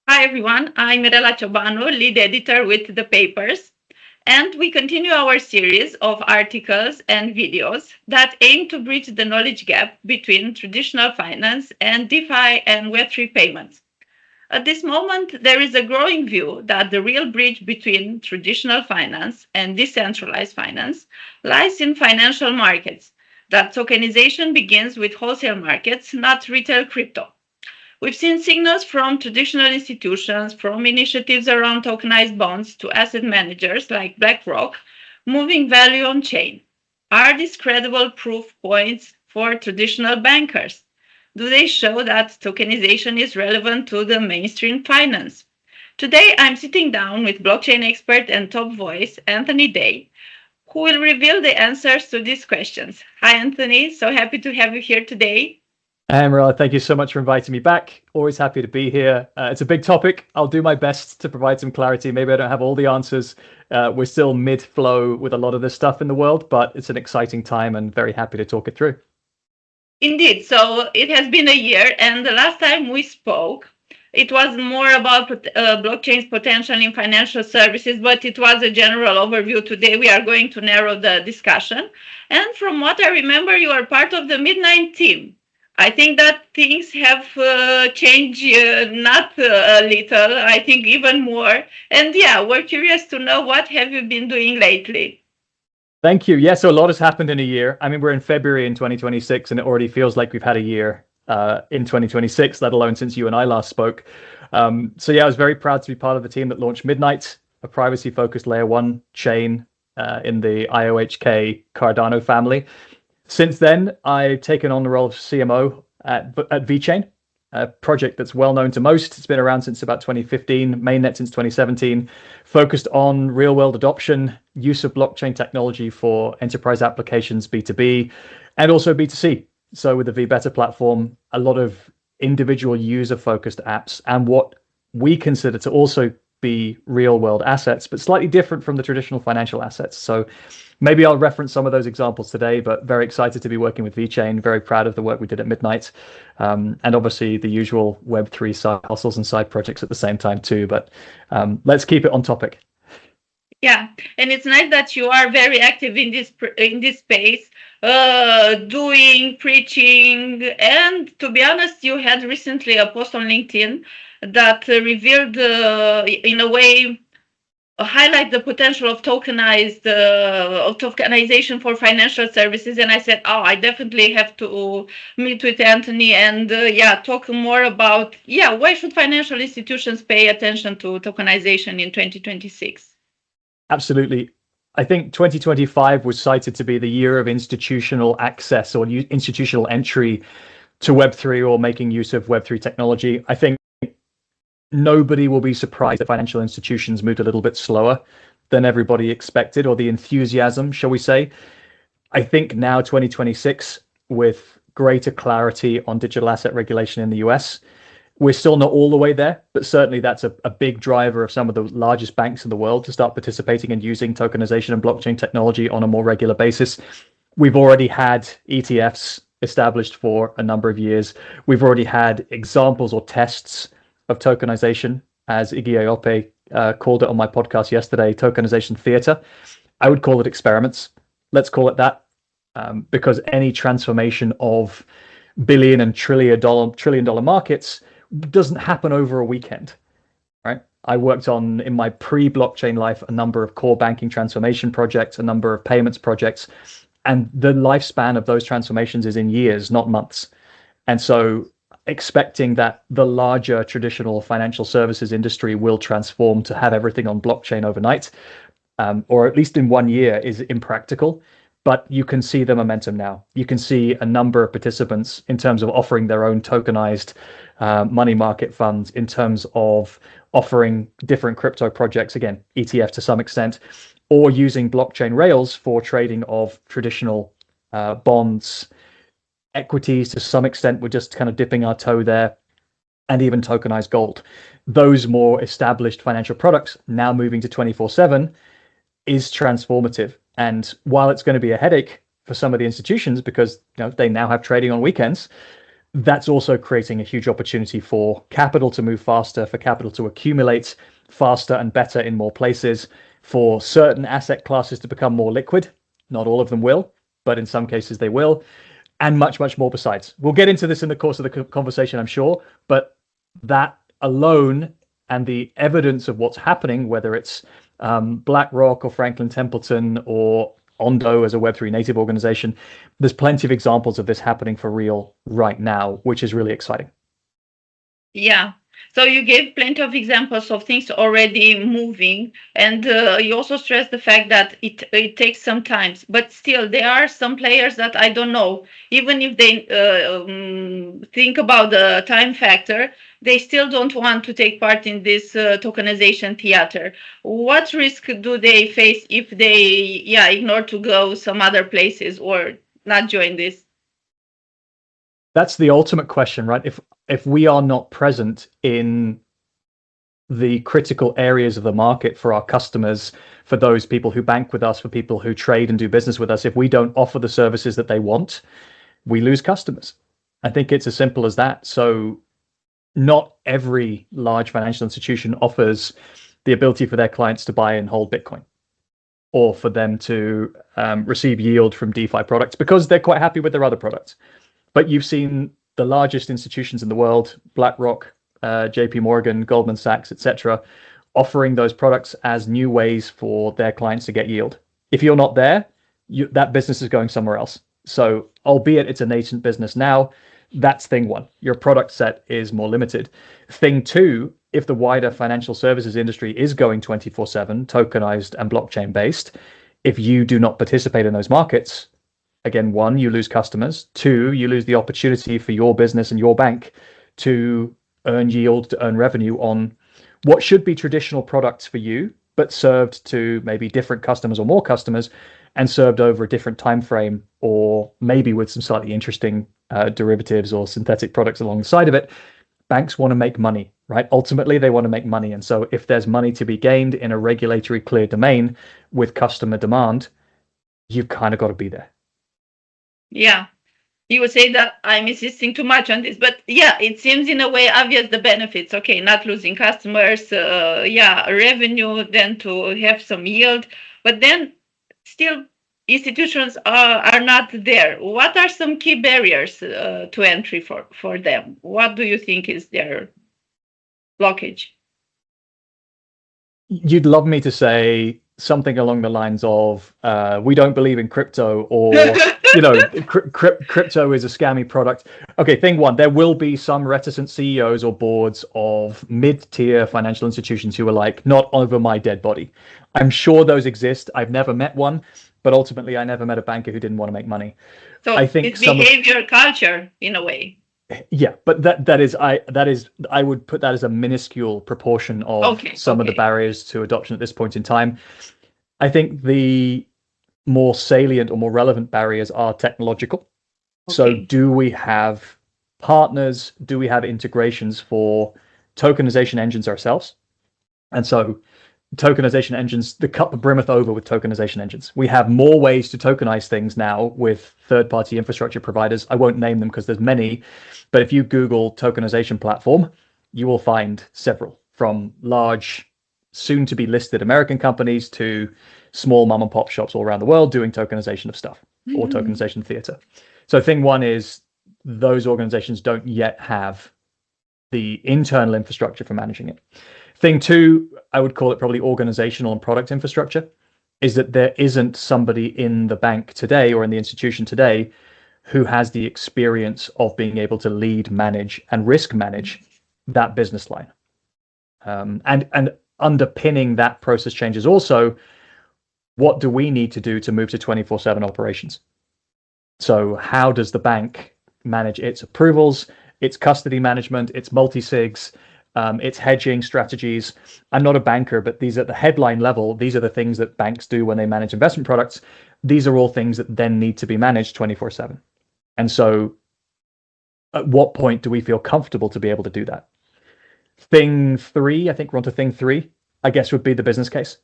Hi everyone, I'm Mirela Ciobanu, lead editor with the Paypers, and we continue our series of articles and videos that aim to bridge the knowledge gap between traditional finance and DeFi and Web3 payments. At this moment, there is a growing view that the real bridge between traditional finance and decentralized finance lies in financial markets, that tokenization begins with wholesale markets, not retail crypto. We've seen signals from traditional institutions, from initiatives around tokenized bonds to asset managers like BlackRock, moving value on chain. Are these credible proof points for traditional bankers? Do they show that tokenization is relevant to the mainstream finance? Today, I'm sitting down with blockchain expert and top voice, Anthony Day, who will reveal the answers to these questions. Hi, Anthony. So happy to have you here today. Amrella, thank you so much for inviting me back. Always happy to be here. It's a big topic. I'll do my best to provide some clarity. Maybe I don't have all the answers. We're still mid-flow with a lot of this stuff in the world, but it's an exciting time and very happy to talk it through. Indeed. So it has been a year, and the last time we spoke, it was more about blockchain's potential in financial services, but it was a general overview. Today, we are going to narrow the discussion. And from what I remember, you are part of the Midnight team. I think that things have changed not a little, I think even more. And yeah, we're curious to know what have you been doing lately? Thank you. Yeah, so a lot has happened in a year. I mean, we're in February in 2026, and it already feels like we've had a year in 2026, let alone since you and I last spoke. So yeah, I was very proud to be part of the team that launched Midnight, a privacy-focused layer 1 chain in the IOHK Cardano family. Since then, I've taken on the role of CMO at VeChain, a project that's well known to most. It's been around since about 2015, mainnet since 2017, focused on real-world adoption, use of blockchain technology for enterprise applications, B2B, and also B2C. So with the VBetter platform, a lot of individual user-focused apps and what we consider to also be real-world assets, but slightly different from the traditional financial assets. So maybe I'll reference some of those examples today, but very excited to be working with VeChain, very proud of the work we did at Midnight, and obviously the usual Web3 side hustles and side projects at the same time too, but let's keep it on topic. Yeah, and it's nice that you are very active in this space, doing, preaching, and to be honest, you had recently a post on LinkedIn that revealed, in a way, highlight the potential of tokenization for financial services. And I said, oh, I definitely have to meet with Anthony and talk more about why should financial institutions pay attention to tokenization in 2026. Absolutely. I think 2025 was cited to be the year of institutional access or institutional entry to Web3 or making use of Web3 technology. I think nobody will be surprised that financial institutions moved a little bit slower than everybody expected, or the enthusiasm, shall we say. I think now 2026, with greater clarity on digital asset regulation in the US, we're still not all the way there, but certainly that's a big driver of some of the largest banks in the world to start participating and using tokenization and blockchain technology on a more regular basis. We've already had ETFs established for a number of years. We've already had examples or tests of tokenization, as Iggy Ayope called it on my podcast yesterday, tokenization theater. I would call it experiments. Let's call it that, because any transformation of billion and trillion dollar markets doesn't happen over a weekend, right? I worked on, in my pre-blockchain life, a number of core banking transformation projects, a number of payments projects, and the lifespan of those transformations is in years, not months. And so expecting that the larger traditional financial services industry will transform to have everything on blockchain overnight, or at least in 1 year, is impractical. But you can see the momentum now. You can see a number of participants in terms of offering their own tokenized money market funds, in terms of offering different crypto projects, again, ETF to some extent, or using blockchain rails for trading of traditional bonds, equities to some extent. We're just kind of dipping our toe there, and even tokenized gold. Those more established financial products now moving to 24/7 is transformative. And while it's going to be a headache for some of the institutions because they now have trading on weekends. That's also creating a huge opportunity for capital to move faster, for capital to accumulate faster and better in more places, for certain asset classes to become more liquid. Not all of them will, but in some cases they will, and much, much more besides. We'll get into this in the course of the conversation, I'm sure, but that alone and the evidence of what's happening, whether it's BlackRock or Franklin Templeton or Ondo as a Web3 native organization, there's plenty of examples of this happening for real right now, which is really exciting. Yeah. So you gave plenty of examples of things already moving, and you also stressed the fact that it takes some time. But still, there are some players that I don't know. Even if they think about the time factor, they still don't want to take part in this tokenization theater. What risk do they face if they, ignore to go some other places or not join this? That's the ultimate question, right? If we are not present in the critical areas of the market for our customers, for those people who bank with us, for people who trade and do business with us, if we don't offer the services that they want, we lose customers. I think it's as simple as that. So not every large financial institution offers the ability for their clients to buy and hold Bitcoin, or for them to receive yield from DeFi products because they're quite happy with their other products. But you've seen the largest institutions in the world, BlackRock, JP Morgan, Goldman Sachs, etc., offering those products as new ways for their clients to get yield. If you're not there, that business is going somewhere else. So albeit it's a nascent business now, that's thing one. Your product set is more limited. Thing two, if the wider financial services industry is going 24/7, tokenized and blockchain based, if you do not participate in those markets, again, one, you lose customers. Two, you lose the opportunity for your business and your bank to earn yield, to earn revenue on what should be traditional products for you, but served to maybe different customers or more customers, and served over a different time frame, or maybe with some slightly interesting derivatives or synthetic products alongside of it. Banks want to make money, right? Ultimately, they want to make money. And so if there's money to be gained in a regulatory clear domain with customer demand, you've kind of got to be there. Yeah. You would say that I'm insisting too much on this, but yeah, it seems in a way obvious the benefits. Okay, not losing customers, revenue, then to have some yield, but then still institutions are not there. What are some key barriers to entry for them? What do you think is their blockage? You'd love me to say something along the lines of we don't believe in crypto, or crypto is a scammy product. Okay, thing one, there will be some reticent CEOs or boards of mid-tier financial institutions who are like, not over my dead body. I'm sure those exist. I've never met one, but ultimately I never met a banker who didn't want to make money. So I think it's behavior culture in a way. Yeah, but that is I would put that as a minuscule proportion of some of the barriers to adoption at this point in time. I think the more salient or more relevant barriers are technological. So do we have partners? Do we have integrations for tokenization engines ourselves? And so tokenization engines, the cup brimmeth over with tokenization engines. We have more ways to tokenize things now with third-party infrastructure providers. I won't name them because there's many, but if you Google tokenization platform, you will find several, from large, soon-to-be listed American companies to small mom and pop shops all around the world doing tokenization of stuff, or tokenization theater. So thing one is those organizations don't yet have the internal infrastructure for managing it. Thing two, I would call it probably organizational and product infrastructure, is that there isn't somebody in the bank today or in the institution today who has the experience of being able to lead, manage, and risk manage that business line. And underpinning that process change is also, what do we need to do to move to 24/7 operations? So how does the bank manage its approvals, its custody management, its multi-sigs, its hedging strategies? I'm not a banker, but these at the headline level, these are the things that banks do when they manage investment products. These are all things that then need to be managed 24/7. And so at what point do we feel comfortable to be able to do that? Thing three, I think we're on to thing three, I guess, would be the business case.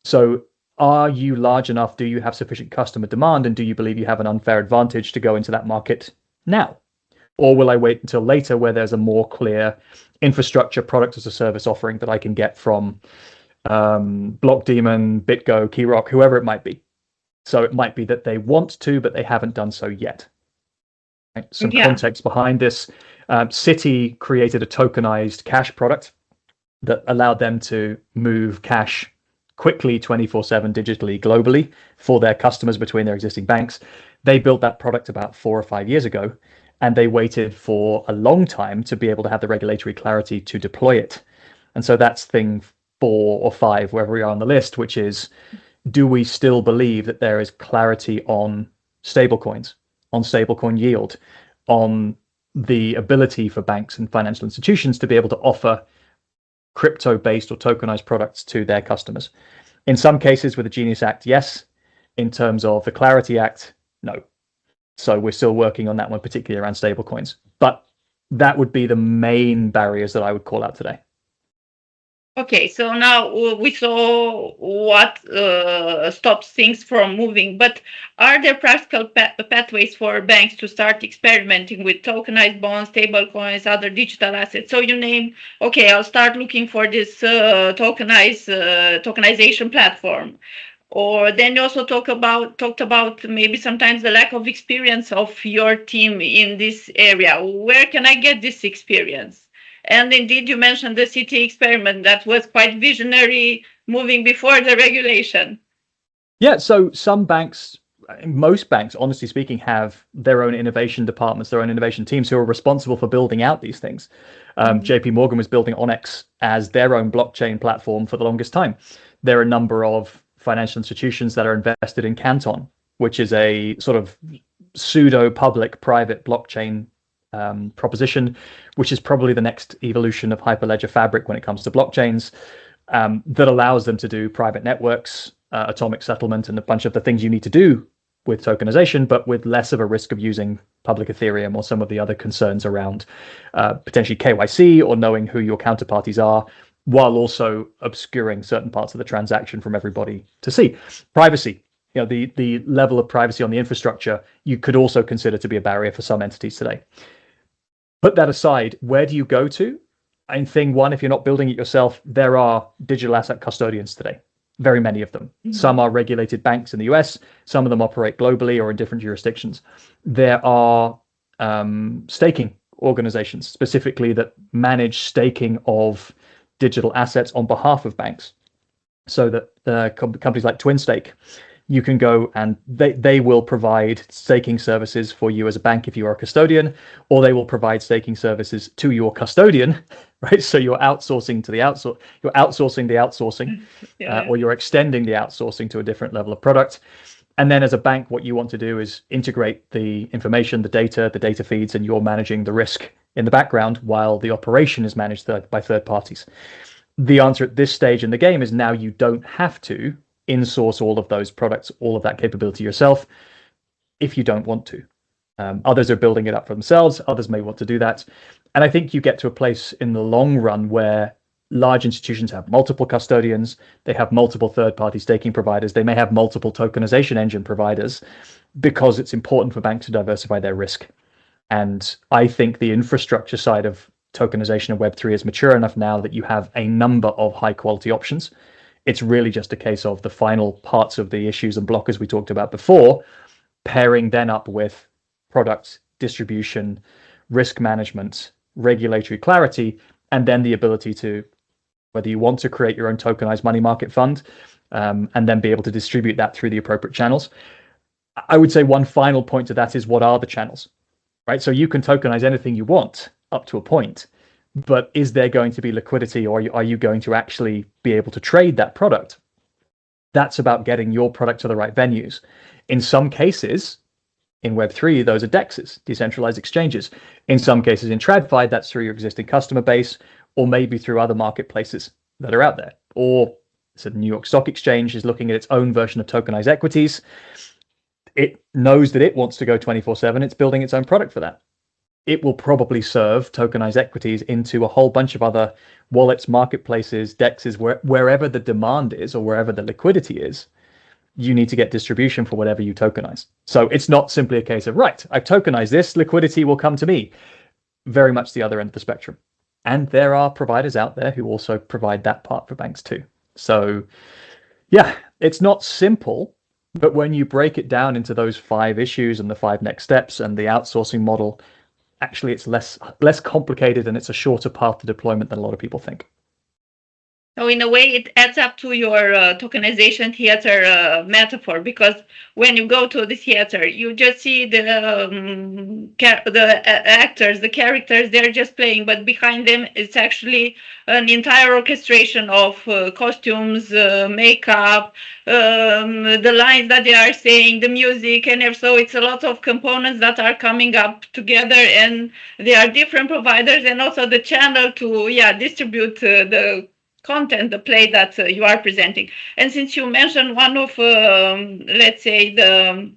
So are you large enough? Do you have sufficient customer demand? And do you believe you have an unfair advantage to go into that market now? Or will I wait until later where there's a more clear infrastructure product as a service offering that I can get from Blockdaemon, BitGo, Keyrock, whoever it might be? So it might be that they want to, but they haven't done so yet. Right? Some context behind this. Citi created a tokenized cash product that allowed them to move cash quickly 24/7 digitally globally for their customers between their existing banks. They built that product about 4 or 5 years ago, and they waited for a long time to be able to have the regulatory clarity to deploy it. And so that's thing 4 or 5, wherever we are on the list, which is, do we still believe that there is clarity on stablecoins, on stablecoin yield, on the ability for banks and financial institutions to be able to offer crypto-based or tokenized products to their customers? In some cases with the Genius Act, yes. In terms of the Clarity Act, no. So we're still working on that one, particularly around stablecoins. But that would be the main barriers that I would call out today. Okay, so now we saw what stops things from moving, but are there practical pathways for banks to start experimenting with tokenized bonds, stablecoins, other digital assets? So you name, okay, I'll start looking for this tokenization platform. Or then you also talked about maybe sometimes the lack of experience of your team in this area. Where can I get this experience? And indeed, you mentioned the Citi experiment that was quite visionary, moving before the regulation. Yeah, so some banks, most banks, honestly speaking, have their own innovation departments, their own innovation teams who are responsible for building out these things. JP Morgan was building Onyx as their own blockchain platform for the longest time. There are a number of financial institutions that are invested in Canton, which is a sort of pseudo public private blockchain proposition, which is probably the next evolution of Hyperledger Fabric when it comes to blockchains, that allows them to do private networks, atomic settlement, and a bunch of the things you need to do with tokenization, but with less of a risk of using public Ethereum or some of the other concerns around potentially KYC or knowing who your counterparties are, while also obscuring certain parts of the transaction from everybody to see. Privacy. The level of privacy on the infrastructure, you could also consider to be a barrier for some entities today. Put that aside, where do you go to? In thing one, if you're not building it yourself, there are digital asset custodians today, very many of them. Mm-hmm. Some are regulated banks in the US, some of them operate globally or in different jurisdictions. There are staking organizations specifically that manage staking of digital assets on behalf of banks. So that companies like TwinStake, you can go and they will provide staking services for you as a bank if you are a custodian, or they will provide staking services to your custodian, right? So you're outsourcing to the you're outsourcing the outsourcing, or you're extending the outsourcing to a different level of product. And then as a bank, what you want to do is integrate the information, the data feeds, and you're managing the risk in the background while the operation is managed by third parties. The answer at this stage in the game is now you don't have to in-source all of those products, all of that capability yourself, if you don't want to. Others are building it up for themselves. Others may want to do that. And I think you get to a place in the long run where large institutions have multiple custodians, they have multiple third-party staking providers, they may have multiple tokenization engine providers, because it's important for banks to diversify their risk. And I think the infrastructure side of tokenization of Web3 is mature enough now that you have a number of high-quality options. It's really just a case of the final parts of the issues and blockers we talked about before, pairing then up with product distribution, risk management, regulatory clarity, and then the ability to, whether you want to create your own tokenized money market fund, and then be able to distribute that through the appropriate channels. I would say one final point to that is, what are the channels, right? So you can tokenize anything you want up to a point, but is there going to be liquidity, or are you going to actually be able to trade that product? That's about getting your product to the right venues. In some cases, in Web3, those are DEXs, decentralized exchanges. In some cases, in TradFi, that's through your existing customer base, or maybe through other marketplaces that are out there. Or so the New York Stock Exchange is looking at its own version of tokenized equities. It knows that it wants to go 24/7. It's building its own product for that. It will probably serve tokenized equities into a whole bunch of other wallets, marketplaces, DEXs, wherever the demand is or wherever the liquidity is. you need to get distribution for whatever you tokenize. So it's not simply a case of, right, I've tokenized this, liquidity will come to me. Very much the other end of the spectrum. And there are providers out there who also provide that part for banks too. So yeah, it's not simple, but when you break it down into those 5 issues and the 5 next steps and the outsourcing model, actually it's less complicated, and it's a shorter path to deployment than a lot of people think. So in a way, it adds up to your tokenization theater metaphor, because when you go to the theater, you just see the actors, the characters, they're just playing, but behind them, it's actually an entire orchestration of costumes, makeup, the lines that they are saying, the music, and so it's a lot of components that are coming up together, and there are different providers, and also the channel to distribute the content, the play that you are presenting. And since you mentioned one of, let's say, the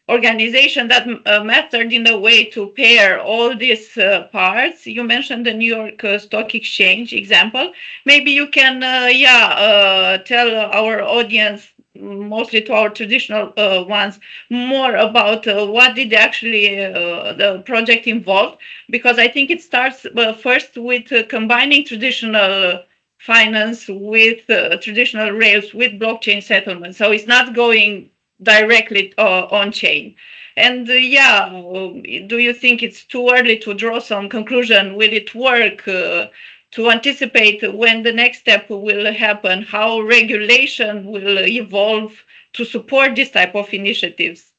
organization that mattered in a way to pair all these parts, you mentioned the New York Stock Exchange example. Maybe you can, tell our audience, mostly to our traditional ones, more about what did actually the project involve, because I think it starts first with combining traditional finance with traditional rails with blockchain settlement. So it's not going directly on chain. And do you think it's too early to draw some conclusion? Will it work to anticipate when the next step will happen, how regulation will evolve to support this type of initiatives?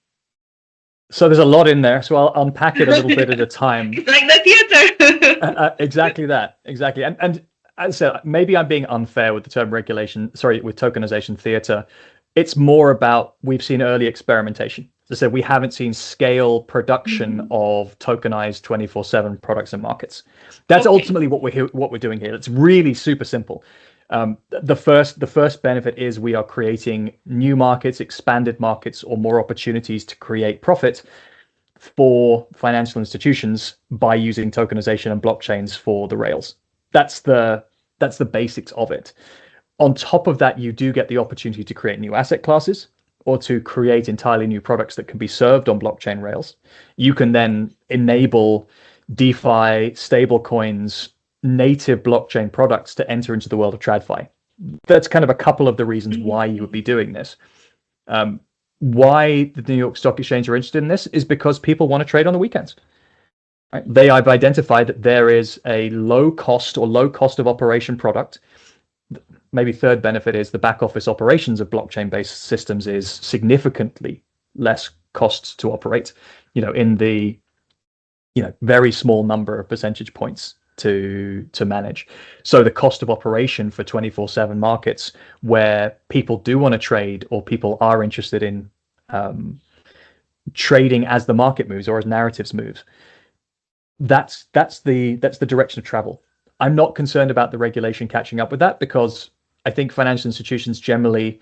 So there's a lot in there, so I'll unpack it a little bit at a time. It's like the theater. Exactly that, exactly. And as I said, maybe I'm being unfair with the term with tokenization theater. It's more about, we've seen early experimentation. As I said, we haven't seen scale production of tokenized 24/7 products and markets. That's ultimately what we're doing here. It's really super simple. The first benefit is we are creating new markets, expanded markets, or more opportunities to create profit for financial institutions by using tokenization and blockchains for the rails. That's the basics of it. On top of that, you do get the opportunity to create new asset classes or to create entirely new products that can be served on blockchain rails. You can then enable DeFi, stablecoins, native blockchain products to enter into the world of TradFi. That's kind of a couple of the reasons why you would be doing this. Why the New York Stock Exchange are interested in this is because people want to trade on the weekends. Right? They have identified that there is a low cost of operation product. Maybe third benefit is the back office operations of blockchain-based systems is significantly less cost to operate, in the very small number of percentage points to manage. So the cost of operation for 24/7 markets where people do want to trade, or people are interested in trading as the market moves or as narratives move, that's the direction of travel. I'm not concerned about the regulation catching up with that, because I think financial institutions generally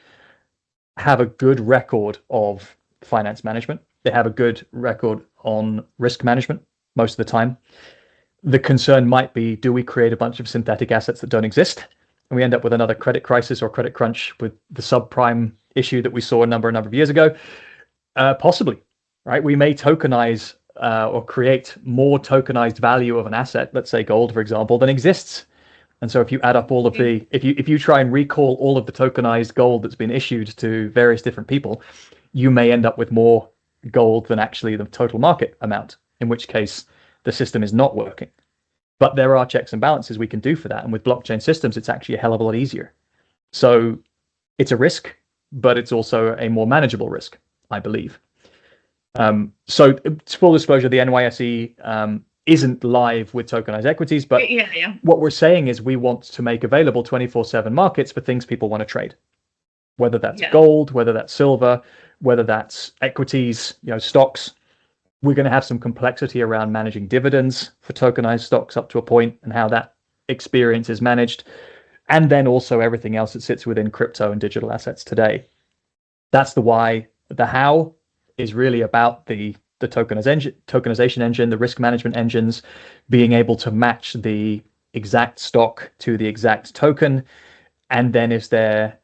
have a good record of finance management. They have a good record on risk management most of the time. The concern might be, do we create a bunch of synthetic assets that don't exist, and we end up with another credit crisis or credit crunch with the subprime issue that we saw a number of years ago? Possibly, right? We may tokenize or create more tokenized value of an asset, let's say gold, for example, than exists. And so if you add up all of if you try and recall all of the tokenized gold that's been issued to various different people, you may end up with more gold than actually the total market amount, in which case the system is not working. But there are checks and balances we can do for that. And with blockchain systems, it's actually a hell of a lot easier. So it's a risk, but it's also a more manageable risk, I believe. So full disclosure, the NYSE isn't live with tokenized equities, but what we're saying is we want to make available 24/7 markets for things people want to trade, whether that's gold, whether that's silver, whether that's equities, stocks. We're going to have some complexity around managing dividends for tokenized stocks up to a point, and how that experience is managed, and then also everything else that sits within crypto and digital assets today. That's the why. The how is really about the tokenization engine, the risk management engines, being able to match the exact stock to the exact token. And then is there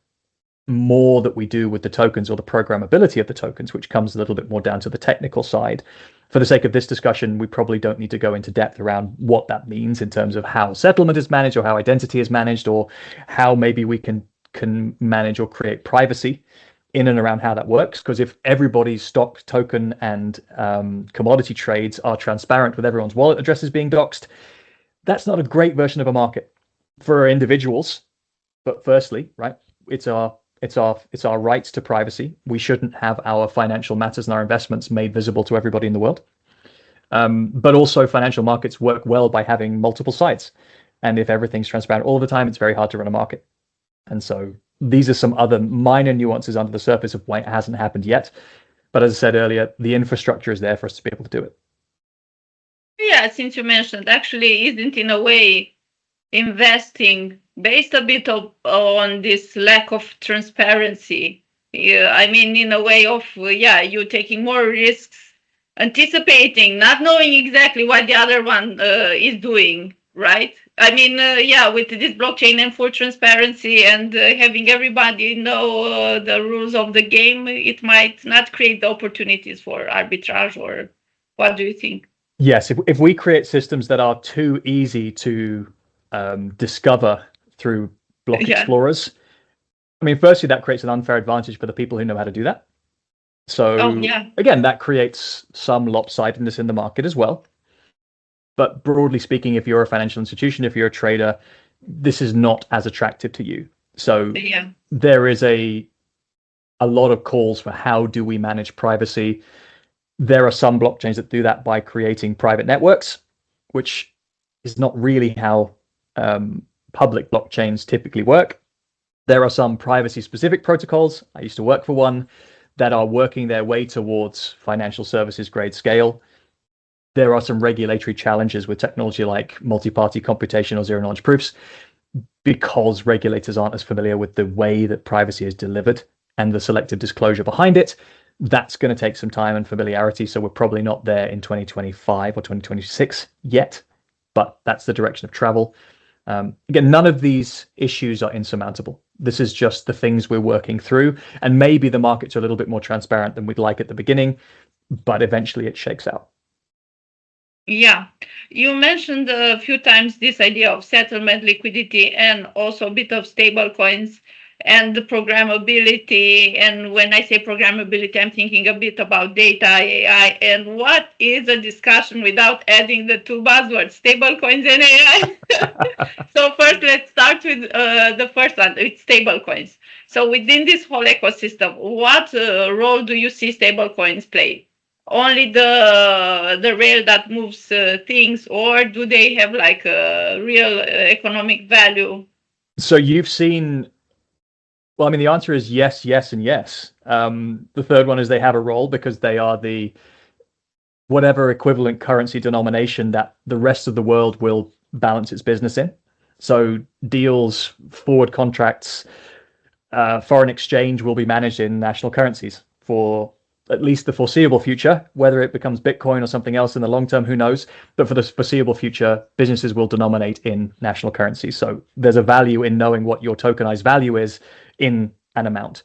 more that we do with the tokens or the programmability of the tokens, which comes a little bit more down to the technical side. For the sake of this discussion, we probably don't need to go into depth around what that means in terms of how settlement is managed or how identity is managed or how maybe we can manage or create privacy in and around how that works. Because if everybody's stock, token, and commodity trades are transparent with everyone's wallet addresses being doxed, that's not a great version of a market for individuals. But firstly, right, it's our rights to privacy. We shouldn't have our financial matters and our investments made visible to everybody in the world. But also financial markets work well by having multiple sides. And if everything's transparent all the time, it's very hard to run a market. And so these are some other minor nuances under the surface of why it hasn't happened yet. But as I said earlier, the infrastructure is there for us to be able to do it. Yeah, since you mentioned, actually, isn't in a way investing based a bit on this lack of transparency? Yeah, I mean, in a way of, you taking more risks, anticipating, not knowing exactly what the other one is doing, right? I mean, with this blockchain and full transparency and having everybody know the rules of the game, it might not create the opportunities for arbitrage, or what do you think? Yes, if we create systems that are too easy to discover through block explorers, I mean, firstly, that creates an unfair advantage for the people who know how to do that. So again, that creates some lopsidedness in the market as well. But broadly speaking, if you're a financial institution, if you're a trader, this is not as attractive to you. So there is a lot of calls for how do we manage privacy. There are some blockchains that do that by creating private networks, which is not really how public blockchains typically work. There are some privacy-specific protocols, I used to work for one, that are working their way towards financial services grade scale. There are some regulatory challenges with technology like multi-party computation or zero-knowledge proofs because regulators aren't as familiar with the way that privacy is delivered and the selective disclosure behind it. That's going to take some time and familiarity, so we're probably not there in 2025 or 2026 yet, but that's the direction of travel. Again, none of these issues are insurmountable. This is just the things we're working through, and maybe the markets are a little bit more transparent than we'd like at the beginning, but eventually it shakes out. Yeah, you mentioned a few times this idea of settlement liquidity and also a bit of stable coins and the programmability. And when I say programmability, I'm thinking a bit about data, AI, and what is a discussion without adding the two buzzwords, stable coins and AI? So first, let's start with the first one, with stable coins. So within this whole ecosystem, what role do you see stable coins play? Only the rail that moves things, or do they have like a real economic value? So you've seen, well, I mean, the answer is yes, yes, and yes. The third one is they have a role because they are the whatever equivalent currency denomination that the rest of the world will balance its business in. So deals, forward contracts, foreign exchange will be managed in national currencies for at least the foreseeable future. Whether it becomes Bitcoin or something else in the long term, who knows? But for the foreseeable future, businesses will denominate in national currencies. So there's a value in knowing what your tokenized value is in an amount.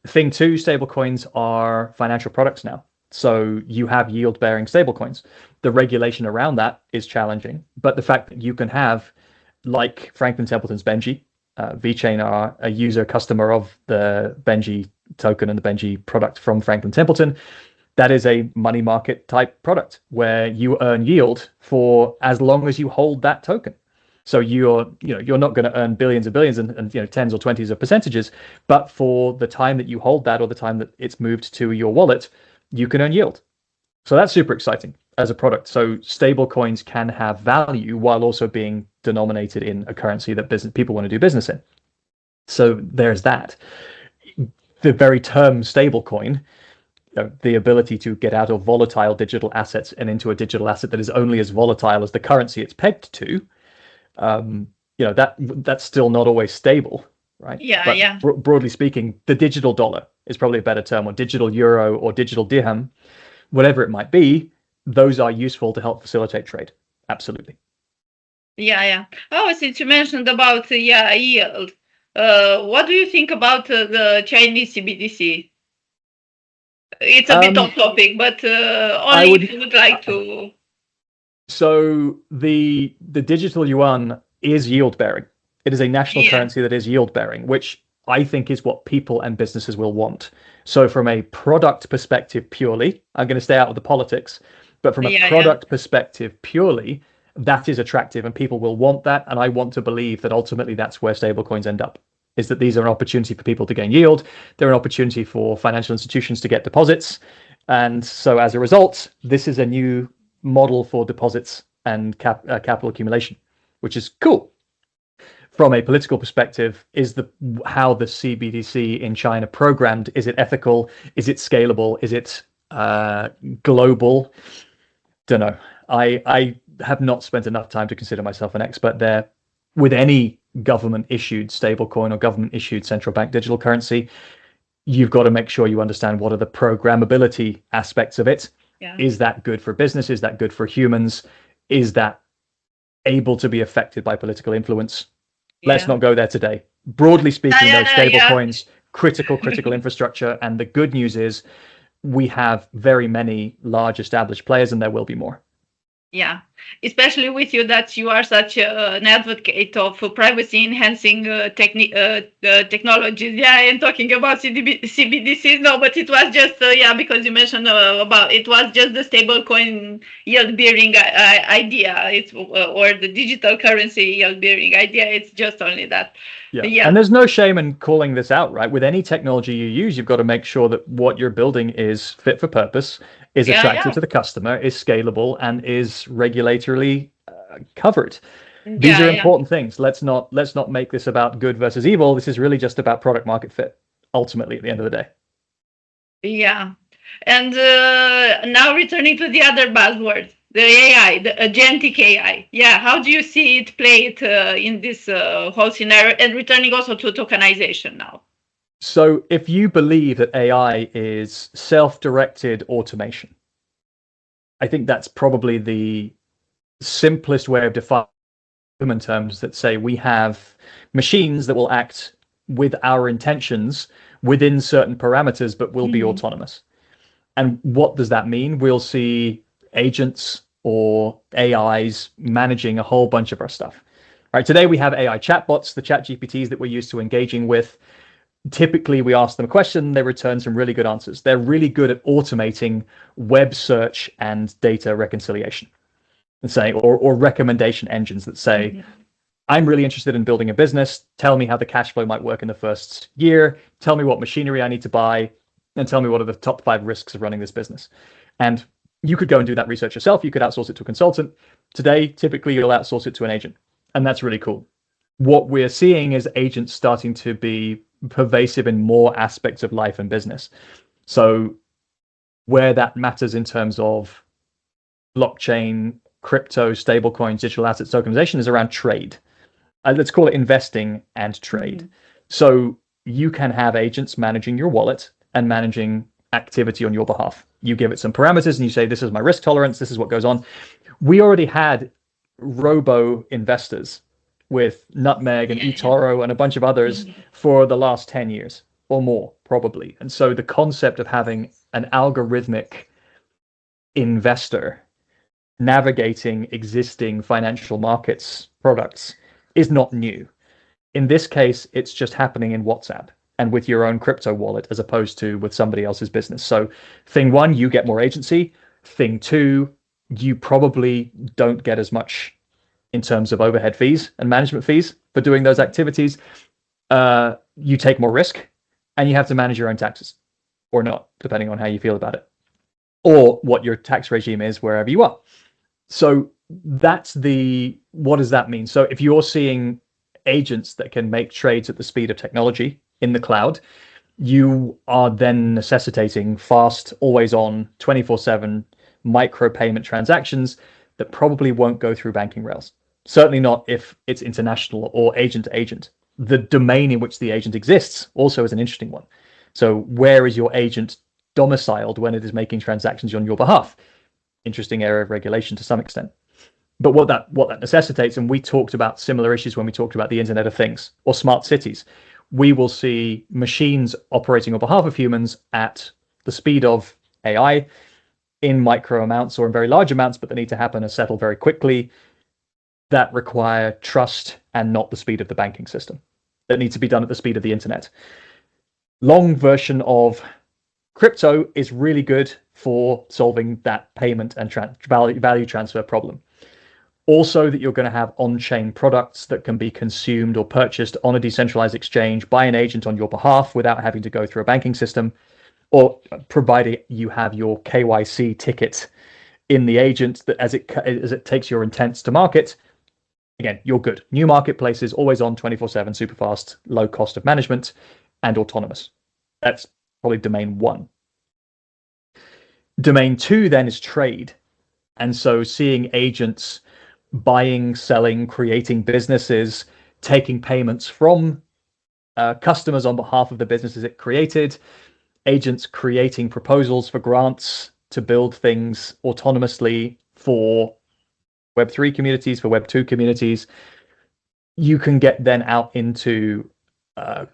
Thing two, stablecoins are financial products now. So you have yield-bearing stablecoins. The regulation around that is challenging, but the fact that you can have, like Franklin Templeton's Benji, VeChain are a user customer of the Benji token and the Benji product from Franklin Templeton. That is a money market type product where you earn yield for as long as you hold that token. So you're not going to earn billions and billions and tens or twenties of percentages, but for the time that you hold that or the time that it's moved to your wallet, you can earn yield. So that's super exciting as a product. So stable coins can have value while also being denominated in a currency that people want to do business in. So there's that. The very term stable coin, the ability to get out of volatile digital assets and into a digital asset that is only as volatile as the currency it's pegged to, that's still not always stable, right? But broadly speaking, the digital dollar is probably a better term, or digital euro or digital dirham, whatever it might be. Those are useful to help facilitate trade. Absolutely. Oh, since you mentioned about yield, What do you think about the Chinese CBDC? It's a bit off Um, topic, but I only if would. you would like to. So the digital yuan is yield bearing. It is a national Yeah, currency that is yield bearing, which I think is what people and businesses will want. So from a product perspective purely, I'm going to stay out of the politics, but from a yeah, yeah, product perspective purely, that is attractive and people will want that. And I want to believe that ultimately that's where stablecoins end up. Is that these are an opportunity for people to gain yield. They're an opportunity for financial institutions to get deposits. And so as a result, this is a new model for deposits and capital accumulation, which is cool. From a political perspective, is the how the CBDC in China programmed? Is it ethical? Is it scalable? Is it global? Don't know. I have not spent enough time to consider myself an expert there. With any government issued stablecoin or government issued central bank digital currency, you've got to make sure you understand what are the programmability aspects of it. yeah, Is that good for business? Is that good for humans? Is that able to be affected by political influence? Let's yeah, not go there today. Broadly speaking, though, yeah, stable yeah. coins, critical infrastructure. And the good news is we have very many large established players, and there will be more. Yeah, especially with you that you are such an advocate of privacy enhancing technologies. Yeah, I am talking about CBDCs. No, but it was just yeah, because you mentioned about it was just the stablecoin yield bearing idea. It's or the digital currency yield bearing idea. It's just only that. Yeah. And Yeah, there's no shame in calling this out, right? With any technology you use, you've got to make sure that what you're building is fit for purpose, is yeah, attractive yeah, to the customer, is scalable, and is regulatorily covered. These yeah, are yeah. important things. Let's not make this about good versus evil. This is really just about product market fit, ultimately, at the end of the day. Yeah. And now returning to the other buzzword, the AI, the agentic AI. Yeah, how do you see it play it in this whole scenario? And returning also to tokenization now. So if you believe that AI is self-directed automation, I think that's probably the simplest way of defining human terms, that say we have machines that will act with our intentions within certain parameters, but will be Mhm. autonomous. And what does that mean? We'll see agents or AIs managing a whole bunch of our stuff. Right, today we have AI chatbots, the chat GPTs that we're used to engaging with. Typically, we ask them a question, they return some really good answers. They're really good at automating web search and data reconciliation, and say, or recommendation engines that say, Mhm. I'm really interested in building a business. Tell me how the cash flow might work in the first year. Tell me what machinery I need to buy, and tell me what are the top 5 risks of running this business. And you could go and do that research yourself. You could outsource it to a consultant. Today, typically, you'll outsource it to an agent, and that's really cool. What we're seeing is agents starting to be pervasive in more aspects of life and business. So where that matters in terms of blockchain, crypto, stablecoins, digital assets, tokenization is around trade. Let's call it investing and trade. Mhm. So you can have agents managing your wallet and managing activity on your behalf. You give it some parameters and you say, this is my risk tolerance, this is what goes on. We already had robo investors with Nutmeg and Yeah, yeah. eToro and a bunch of others Mhm. for the last 10 years or more, probably. And so the concept of having an algorithmic investor navigating existing financial markets products is not new. In this case, it's just happening in WhatsApp and with your own crypto wallet as opposed to with somebody else's business. So, thing one, you get more agency. Thing two, you probably don't get as much in terms of overhead fees and management fees for doing those activities. You take more risk and you have to manage your own taxes or not, depending on how you feel about it, or what your tax regime is wherever you are. So that's the what does that mean? So if you're seeing agents that can make trades at the speed of technology in the cloud, you are then necessitating fast, always on, 24/7 micro payment transactions that probably won't go through banking rails. Certainly not if it's international or agent to agent. The domain in which the agent exists also is an interesting one. So where is your agent domiciled when it is making transactions on your behalf? Interesting area of regulation to some extent. But what that necessitates, and we talked about similar issues when we talked about the Internet of Things or smart cities, we will see machines operating on behalf of humans at the speed of AI in micro amounts or in very large amounts, but they need to happen and settle very quickly, that require trust and not the speed of the banking system. That needs to be done at the speed of the internet. Long version of crypto is really good for solving that payment and value transfer problem. Also, that you're going to have on-chain products that can be consumed or purchased on a decentralized exchange by an agent on your behalf without having to go through a banking system, or provided you have your KYC ticket in the agent that as it takes your intents to market, again, you're good. New marketplaces, always on, 24/7, super fast, low cost of management, and autonomous. That's probably domain one. Domain two then is trade. And so seeing agents buying, selling, creating businesses, taking payments from customers on behalf of the businesses it created, agents creating proposals for grants to build things autonomously for Web3 communities, for Web2 communities. You can get then out into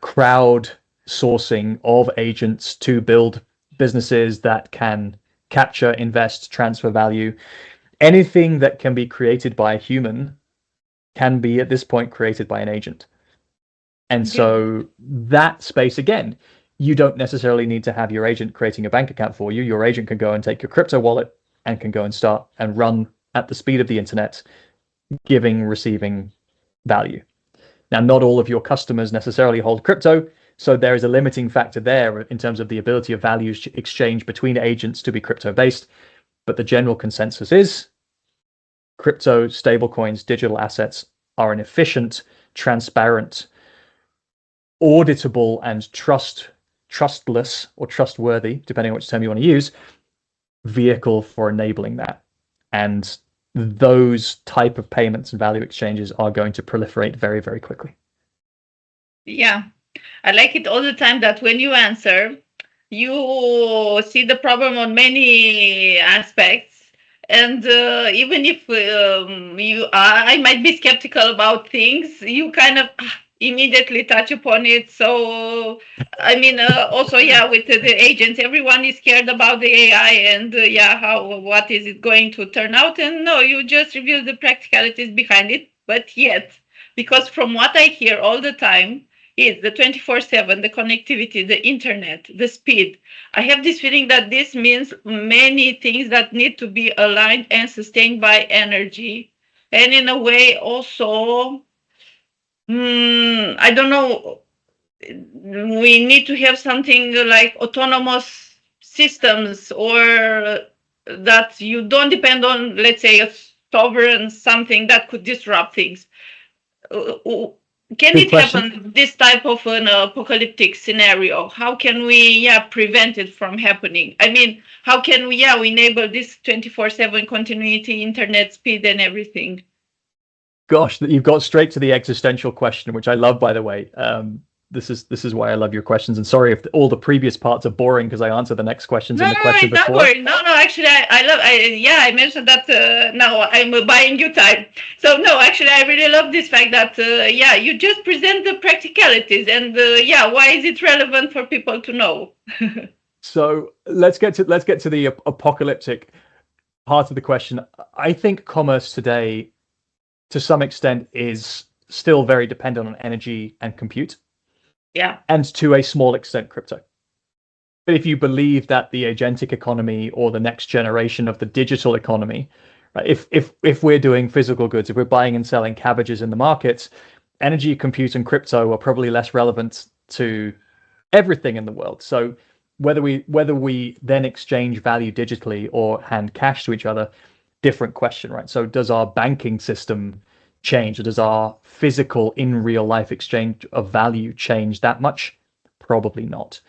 crowd sourcing of agents to build businesses that can capture, invest, transfer value. Anything that can be created by a human can be at this point created by an agent. And so that space, again, you don't necessarily need to have your agent creating a bank account for you. Your agent can go and take your crypto wallet and can go and start and run at the speed of the internet, giving, receiving value. Now, not all of your customers necessarily hold crypto, so there is a limiting factor there in terms of the ability of value exchange between agents to be crypto-based. But the general consensus is crypto, stablecoins, digital assets are an efficient, transparent, auditable, and trustless or trustworthy, depending on which term you want to use, vehicle for enabling that. And those type of payments and value exchanges are going to proliferate very, very quickly. Yeah, I like it all the time that when you answer, you see the problem on many aspects. And even if I might be skeptical about things, you kind of immediately touch upon it. So, I mean, also, yeah, with the agents, everyone is scared about the AI and what is it going to turn out? And no, you just reveal the practicalities behind it. But yet, because from what I hear all the time, is the 24/7, the connectivity, the internet, the speed. I have this feeling that this means many things that need to be aligned and sustained by energy. And in a way also, I don't know, we need to have something like autonomous systems, or that you don't depend on, let's say, a sovereign something that could disrupt things. Can Good it question. happen, this type of an apocalyptic scenario? How can we prevent it from happening? I mean, how can we enable this 24/7 continuity, internet speed, and everything? Gosh, you've got straight to the existential question, which I love, by the way. This is why I love your questions. And sorry if all the previous parts are boring, because I answer the next questions in the question Don't before. worry. No, actually, I mentioned that now I'm buying you time. So, no, actually, I really love this fact that, you just present the practicalities and, why is it relevant for people to know? So let's get to the apocalyptic part of the question. I think commerce today, to some extent, is still very dependent on energy and compute. Yeah. And to a small extent, crypto. But if you believe that the agentic economy or the next generation of the digital economy, right, if we're doing physical goods, if we're buying and selling cabbages in the markets, energy, compute, and crypto are probably less relevant to everything in the world. So whether we then exchange value digitally or hand cash to each other, different question, right? So does our banking system change, or does our physical in real life exchange of value change that much? Probably not,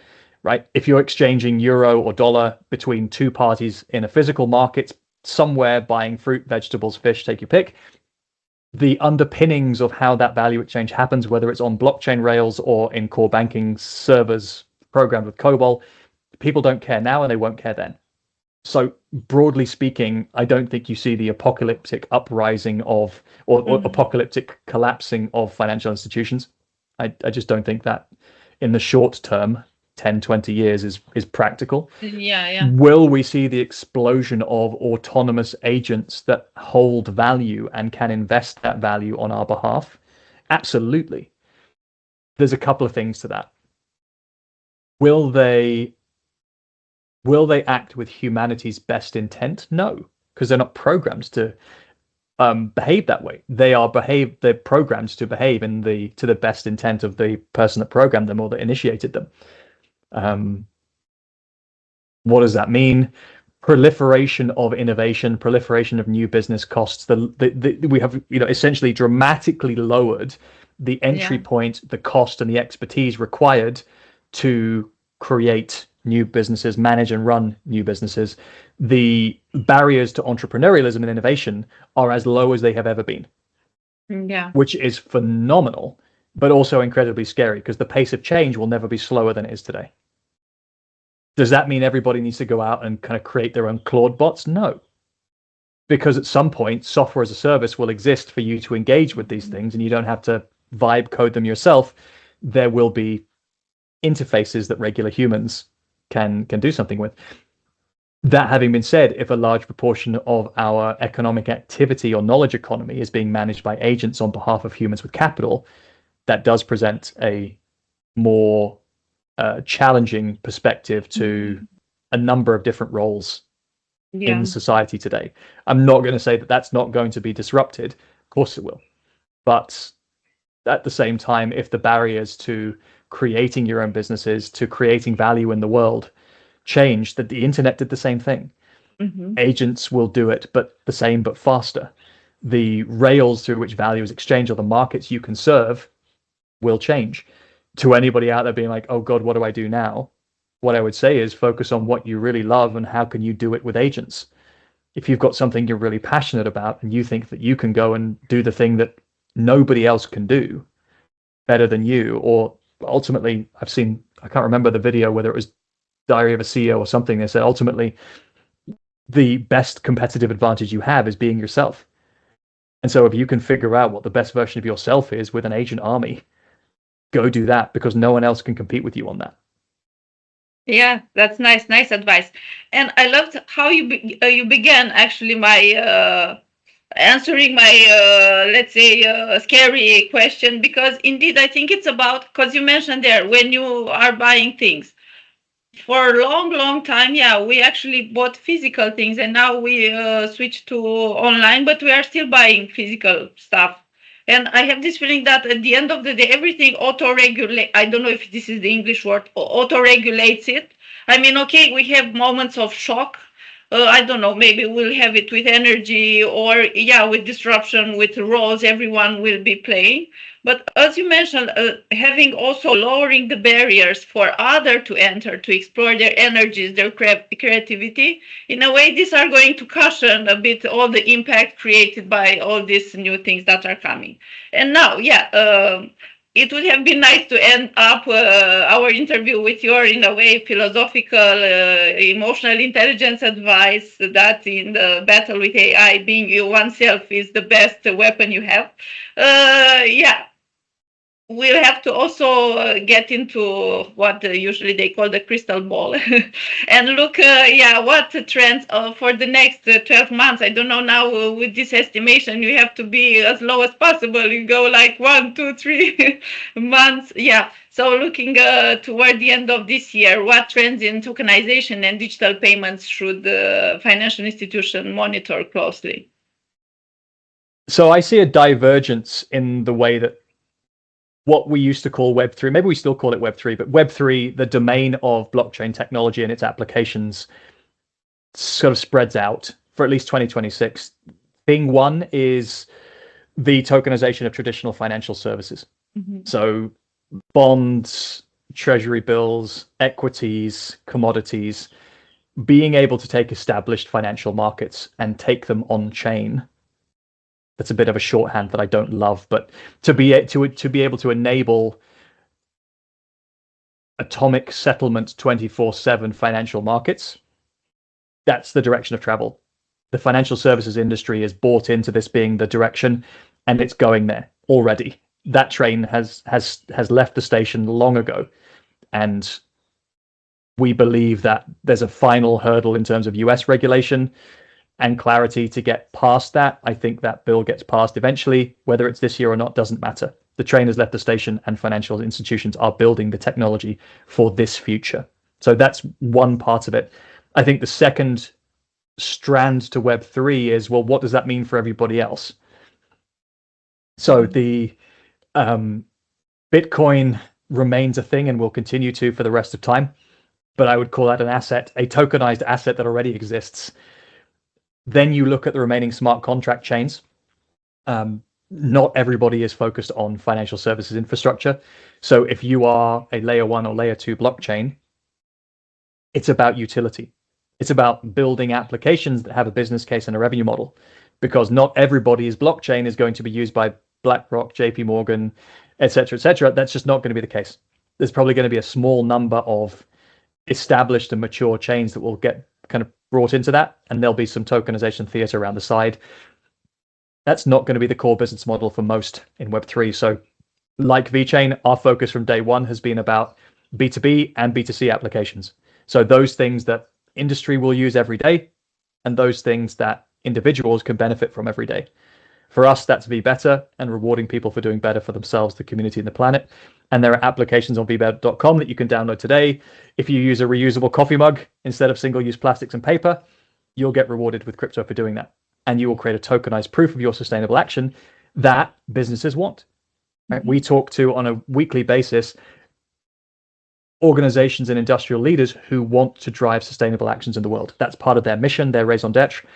right? If you're exchanging euro or dollar between two parties in a physical market somewhere, buying fruit, vegetables, fish, take your pick, the underpinnings of how that value exchange happens, whether it's on blockchain rails or in core banking servers programmed with COBOL, people don't care now and they won't care then. So broadly speaking, I don't think you see the apocalyptic uprising of or apocalyptic collapsing of financial institutions. I just don't think that in the short term, 10, 20 years is practical. Yeah. Will we see the explosion of autonomous agents that hold value and can invest that value on our behalf? Absolutely. There's a couple of things to that. Will they act with humanity's best intent? No, because they're not programmed to behave that way. They're programmed to behave to the best intent of the person that programmed them or that initiated them. What does that mean? Proliferation of innovation, proliferation of new business costs. We have essentially dramatically lowered the entry point, the cost, and the expertise required to create new businesses, manage and run new businesses. The barriers to entrepreneurialism and innovation are as low as they have ever been. Yeah. Which is phenomenal, but also incredibly scary because the pace of change will never be slower than it is today. Does that mean everybody needs to go out and kind of create their own Claude bots? No. Because at some point, software as a service will exist for you to engage with these things, and you don't have to vibe code them yourself. There will be interfaces that regular humans can do something with. That having been said, if a large proportion of our economic activity or knowledge economy is being managed by agents on behalf of humans with capital, that does present a more challenging perspective to a number of different roles in society today. I'm not going to say that that's not going to be disrupted. Of course it will. But at the same time, if the barriers to creating your own businesses, to creating value in the world change, that the internet did the same thing. Agents will do it, but the same, but faster. The rails through which value is exchanged or the markets you can serve will change. To anybody out there being like, oh God, what do I do now? What I would say is focus on what you really love and how can you do it with agents. If you've got something you're really passionate about and you think that you can go and do the thing that nobody else can do better than you, or ultimately, I can't remember the video, whether it was Diary of a CEO or something, they said ultimately the best competitive advantage you have is being yourself. And so if you can figure out what the best version of yourself is with an agent army, go do that, because no one else can compete with you on that. Yeah, that's nice advice. And I loved how you began actually my answering my let's say scary question, because indeed I think it's about, because you mentioned there when you are buying things for a long time, yeah, we actually bought physical things, and now we switched to online, but we are still buying physical stuff. And I have this feeling that at the end of the day, everything auto-regulate. I don't know if this is the English word, auto-regulates it. I mean, okay, we have moments of shock. I don't know, maybe we'll have it with energy, or yeah, with disruption, with roles everyone will be playing. But as you mentioned, having also lowering the barriers for other to enter, to explore their energies, their creativity, in a way, these are going to cushion a bit all the impact created by all these new things that are coming. And now, yeah, it would have been nice to end up our interview with your, in a way, philosophical, emotional intelligence advice that in the battle with AI, being you oneself is the best weapon you have. Yeah, we'll have to also get into what usually they call the crystal ball and look, yeah, what trends for the next 12 months. I don't know now, with this estimation, you have to be as low as possible. You go like 1, 2, 3 months. Yeah. So looking toward the end of this year, what trends in tokenization and digital payments should the financial institution monitor closely? So I see a divergence in the way that what we used to call Web3, maybe we still call it Web3, but Web3, the domain of blockchain technology and its applications, sort of spreads out for at least 2026. Thing one is the tokenization of traditional financial services. So bonds, treasury bills, equities, commodities, being able to take established financial markets and take them on chain. That's a bit of a shorthand that I don't love, but to be able to enable atomic settlement 24/7 financial markets, That's the direction of travel. The financial services industry is bought into this being the direction, and it's going there already. That train has left the station long ago, and we believe that there's a final hurdle in terms of US regulation and clarity to get past that. I think that bill gets passed eventually. Whether it's this year or not doesn't matter. The train has left the station, and financial institutions are building the technology for this future. So that's one part of it. I think the second strand to Web3 is, well, what does that mean for everybody else? So the Bitcoin remains a thing and will continue to for the rest of time, but I would call that an asset, a tokenized asset that already exists. Then you look at the remaining smart contract chains. Not everybody is focused on financial services infrastructure. So if you are a layer 1 or layer 2 blockchain, it's about utility. It's about building applications that have a business case and a revenue model, because not everybody's blockchain is going to be used by BlackRock, JP Morgan, et cetera, et cetera. That's just not going to be the case. There's probably going to be a small number of established and mature chains that will get kind of brought into that, and there'll be some tokenization theater around the side. That's not going to be the core business model for most in Web3. So like VeChain, our focus from day one has been about B2B and B2C applications. So those things that industry will use every day, and those things that individuals can benefit from every day. For us, that's be better and rewarding people for doing better for themselves, the community, and the planet. And there are applications on vbetter.com that you can download today. If you use a reusable coffee mug instead of single-use plastics and paper, you'll get rewarded with crypto for doing that. And you will create a tokenized proof of your sustainable action that businesses want. Right? We talk to, on a weekly basis, organizations and industrial leaders who want to drive sustainable actions in the world. That's part of their mission, their raison d'etre.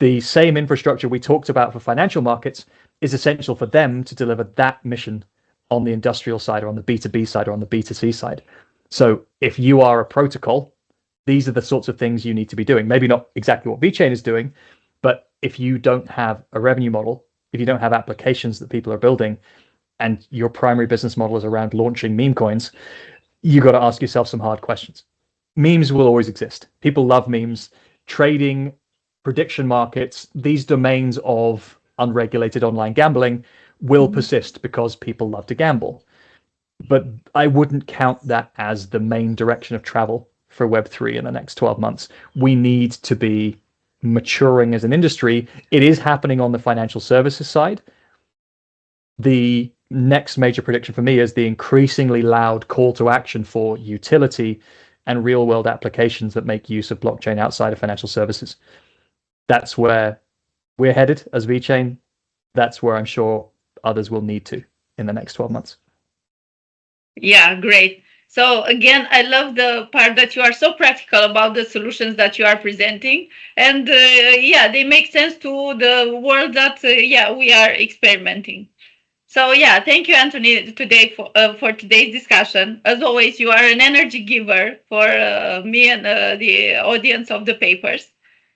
The same infrastructure we talked about for financial markets is essential for them to deliver that mission on the industrial side, or on the B2B side, or on the B2C side. So if you are a protocol, these are the sorts of things you need to be doing. Maybe not exactly what VeChain is doing, but if you don't have a revenue model, if you don't have applications that people are building, and your primary business model is around launching meme coins, you got to ask yourself some hard questions. Memes will always exist. People love memes. Trading, prediction markets, these domains of unregulated online gambling will persist because people love to gamble. But I wouldn't count that as the main direction of travel for Web3 in the next 12 months. We need to be maturing as an industry. It is happening on the financial services side. The next major prediction for me is the increasingly loud call to action for utility and real world applications that make use of blockchain outside of financial services. That's where we're headed as VeChain. That's where I'm sure others will need to in the next 12 months. Yeah, great. So again, I love the part that you are so practical about the solutions that you are presenting, and yeah, they make sense to the world that we are experimenting. So yeah, thank you, Anthony, today for today's discussion. As always, you are an energy giver for me and the audience of the Paypers,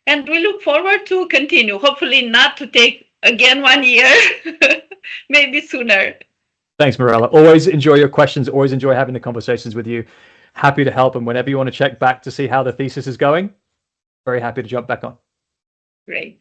and we look forward to continue. Hopefully, not to take again 1 year, maybe sooner. Thanks, Mirella. Always enjoy your questions. Always enjoy having the conversations with you. Happy to help. And whenever you want to check back to see how the thesis is going, very happy to jump back on. Great.